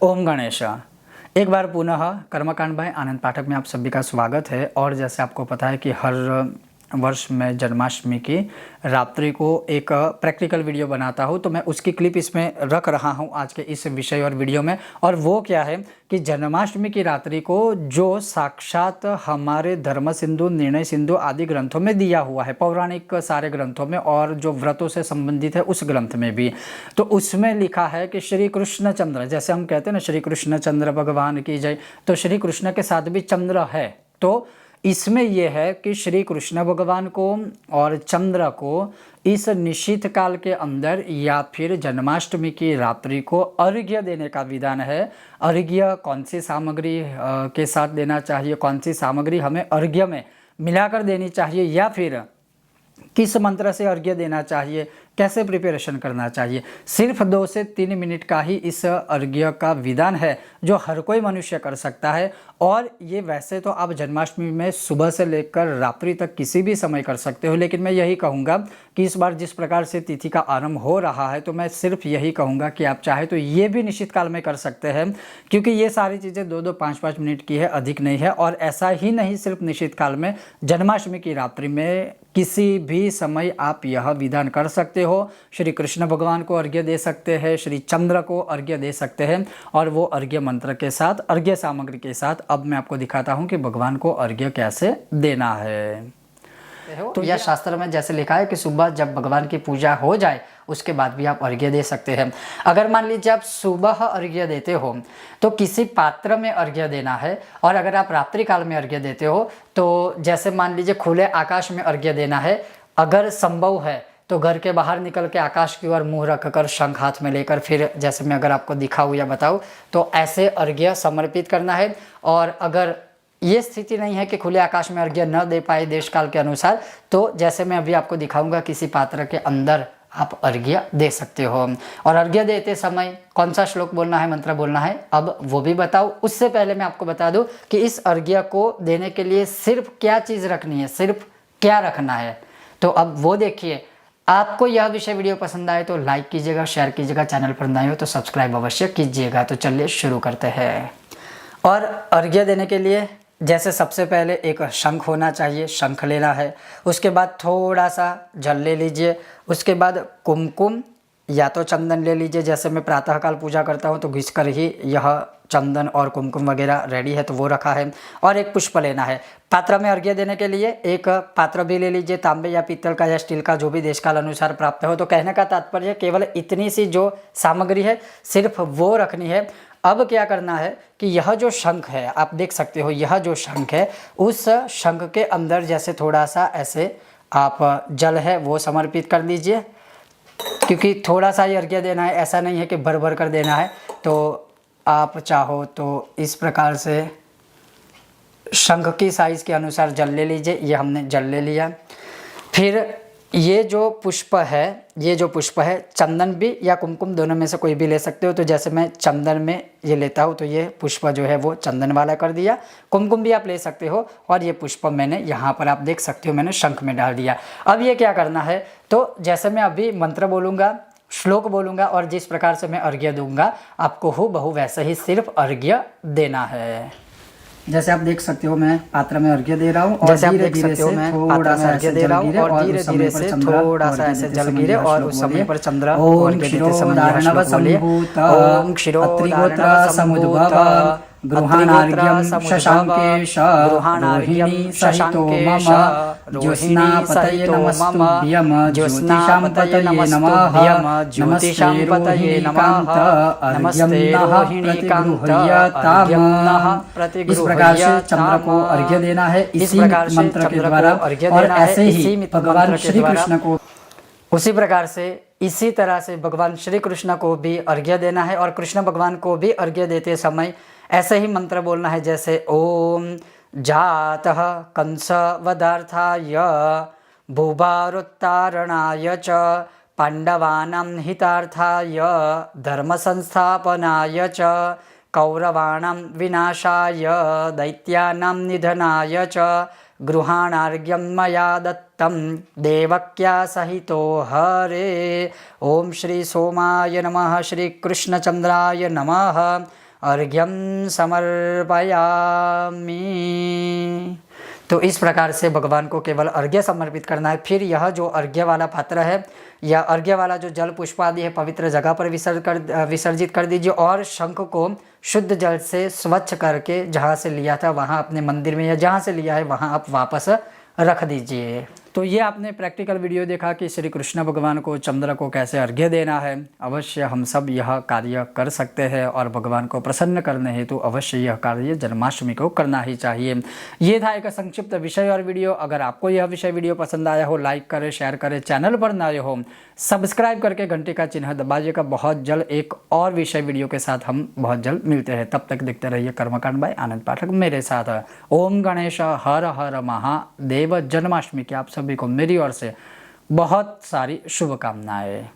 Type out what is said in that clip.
ओम गणेश। एक बार पुनः कर्मकांड बाय आनंद पाठक में आप सभी का स्वागत है। और जैसे आपको पता है कि हर वर्ष मैं जन्माष्टमी की रात्रि को एक प्रैक्टिकल वीडियो बनाता हूं, तो मैं उसकी क्लिप इसमें रख रहा हूं आज के इस विषय और वीडियो में। और वो क्या है कि जन्माष्टमी की रात्रि को जो साक्षात हमारे धर्म सिंधु, निर्णय सिंधु आदि ग्रंथों में दिया हुआ है, पौराणिक सारे ग्रंथों में और जो व्रतों से संबंधित है उस ग्रंथ में भी, तो उसमें लिखा है कि श्री कृष्ण चंद्र, जैसे हम कहते हैं ना श्री कृष्ण चंद्र भगवान की जय, तो श्री कृष्ण के साथ भी चंद्र है। तो इसमें यह है कि श्री कृष्ण भगवान को और चंद्र को इस निश्चित काल के अंदर या फिर जन्माष्टमी की रात्रि को अर्घ्य देने का विधान है। अर्घ्य कौन सी सामग्री के साथ देना चाहिए, कौन सी सामग्री हमें अर्घ्य में मिलाकर देनी चाहिए, या फिर किस मंत्र से अर्घ्य देना चाहिए, कैसे प्रिपरेशन करना चाहिए, सिर्फ 2 से 3 मिनट का ही इस अर्घ्य का विधान है जो हर कोई मनुष्य कर सकता है। और ये वैसे तो आप जन्माष्टमी में सुबह से लेकर रात्रि तक किसी भी समय कर सकते हो, लेकिन मैं यही कहूँगा कि इस बार जिस प्रकार से तिथि का आरंभ हो रहा है, तो मैं सिर्फ यही कहूँगा कि आप चाहे तो ये भी निश्चित काल में कर सकते हैं, क्योंकि ये सारी चीज़ें 2-2, 5-5 मिनट की है, अधिक नहीं है। और ऐसा ही नहीं सिर्फ निश्चित काल में, जन्माष्टमी की रात्रि में किसी भी समय आप यह विधान कर सकते हो। श्री कृष्ण भगवान को अर्घ्य दे सकते हैं, श्री चंद्र को अर्घ्य दे सकते हैं, और वो अर्घ्य मंत्र के साथ, अर्घ्य सामग्री के साथ। अब मैं आपको दिखाता हूँ कि भगवान को अर्घ्य कैसे देना है। तो यह शास्त्र में जैसे लिखा है कि सुबह जब भगवान की पूजा हो जाए उसके बाद भी आप अर्घ्य दे सकते हैं। अगर मान लीजिए आप सुबह अर्घ्य देते हो तो किसी पात्र में अर्घ्य देना है, और अगर आप रात्रि काल में अर्घ्य देते हो तो जैसे मान लीजिए खुले आकाश में अर्घ्य देना है। अगर संभव है तो घर के बाहर निकल के आकाश की ओर मुंह रखकर, शंख हाथ में लेकर, फिर जैसे मैं अगर आपको दिखाऊँ या बताऊँ तो ऐसे अर्घ्य समर्पित करना है। और अगर ये स्थिति नहीं है कि खुले आकाश में अर्घ्य न दे पाए देश काल के अनुसार, तो जैसे मैं अभी आपको दिखाऊंगा किसी पात्र के अंदर आप अर्घ्य दे सकते हो। और अर्घ्य देते समय कौन सा श्लोक बोलना है, मंत्र बोलना है, अब वो भी बताओ। उससे पहले मैं आपको बता दूं कि इस अर्घ्य को देने के लिए सिर्फ क्या चीज़ रखनी है, सिर्फ क्या रखना है। तो अब वो देखिए। आपको यह विषय वीडियो पसंद आए तो लाइक कीजिएगा, शेयर कीजिएगा, चैनल पर नए हो तो सब्सक्राइब अवश्य कीजिएगा। तो चलिए शुरू करते हैं। और अर्घ्य देने के लिए जैसे सबसे पहले एक शंख होना चाहिए, शंख लेना है। उसके बाद थोड़ा सा जल ले लीजिए। उसके बाद कुमकुम या तो चंदन ले लीजिए। जैसे मैं प्रातःकाल पूजा करता हूँ तो घिस कर ही यह चंदन और कुमकुम वगैरह रेडी है, तो वो रखा है। और एक पुष्प लेना है। पात्र में अर्घ्य देने के लिए एक पात्र भी ले लीजिए, तांबे या पीतल का या स्टील का, जो भी देश काल अनुसार प्राप्त हो। तो कहने का तात्पर्य केवल इतनी सी जो सामग्री है सिर्फ वो रखनी है। अब क्या करना है कि यह जो शंख है, आप देख सकते हो, यह जो शंख है, उस शंख के अंदर जैसे थोड़ा सा ऐसे आप जल है वो समर्पित कर दीजिए, क्योंकि थोड़ा सा ही अर्घ्य देना है, ऐसा नहीं है कि भर भर कर देना है। तो आप चाहो तो इस प्रकार से शंख की साइज़ के अनुसार जल ले लीजिए। ये हमने जल ले लिया। फिर ये जो पुष्प है, ये जो पुष्प है, चंदन भी या कुमकुम दोनों में से कोई भी ले सकते हो। तो जैसे मैं चंदन में ये लेता हूँ तो ये पुष्प जो है वो चंदन वाला कर दिया। कुमकुम भी आप ले सकते हो। और ये पुष्प मैंने यहाँ पर आप देख सकते हो मैंने शंख में डाल दिया। अब ये क्या करना है, तो जैसे मैं अभी मंत्र बोलूँगा, श्लोक बोलूँगा, और जिस प्रकार से मैं अर्घ्य दूंगा आपको हूबहू वैसे ही सिर्फ अर्घ्य देना है। जैसे आप देख सकते हो मैं पात्र में अर्घ्य दे रहा हूँ, और धीरे-धीरे से थोड़ा सा अर्घ्य दे रहा हूँ, और धीरे-धीरे से थोड़ा सा ऐसे जल गिरे, और उस समय पर चंद्र ओम क्षीरोदार्णव संभूत ओम क्षीरोदार्णव संभूत गृहाणार्घ्यं शशांकेश रोहिणी सहितो मम ज्योत्स्नापतये नमस्तुभ्यं ज्योतिषांपतये नमः नमस्ते रोहिणीकांत अर्घ्यं नः प्रतिगृह्यताम्। इस प्रकार से चंद्र को अर्घ्य देना है इसी मंत्र के द्वारा, और ऐसे ही भगवान श्री कृष्ण को उसी प्रकार से इसी तरह से भगवान श्री कृष्ण को भी अर्घ्य देना है। और कृष्ण भगवान को भी अर्घ्य देते समय ऐसे ही मंत्र बोलना है, जैसे ओम जातः कंसवधार्थाय भूभारोत्तारणाय च पांडवानां हितार्थाय धर्म संस्थापनाय च कौरवाणां विनाशाय दैत्यानां निधनाय च गृहाणार्घ्यं मया दत्तं देवक्या सहितो हरे। ओम श्री सोमाय नमः, श्री कृष्णचंद्राय नमः। अर्घ्यम समर्पयामि। तो इस प्रकार से भगवान को केवल अर्घ्य समर्पित करना है। फिर यह जो अर्घ्य वाला पात्र है या अर्घ्य वाला जो जल पुष्प आदि है पवित्र जगह पर विसर्जित कर दीजिए और शंख को शुद्ध जल से स्वच्छ करके जहाँ से लिया था वहाँ अपने मंदिर में या जहाँ से लिया है वहाँ आप वापस रख दीजिए। तो ये आपने प्रैक्टिकल वीडियो देखा कि श्री कृष्ण भगवान को चंद्र को कैसे अर्घ्य देना है। अवश्य हम सब यह कार्य कर सकते हैं और भगवान को प्रसन्न करने हेतु अवश्य यह कार्य जन्माष्टमी को करना ही चाहिए। ये था एक संक्षिप्त विषय और वीडियो। अगर आपको यह विषय वीडियो पसंद आया हो लाइक करें, शेयर करें, चैनल पर नए हो सब्सक्राइब करके घंटी का चिन्ह दबाइएगा। बहुत जल्द एक और विषय वीडियो के साथ हम बहुत जल्द मिलते हैं। तब तक देखते रहिए कर्मकांड बाय आनंद पाठक मेरे साथ। ओम गणेश हर हर महादेव। जन्माष्टमी की आप सभी को मेरी ओर से बहुत सारी शुभकामनाएं।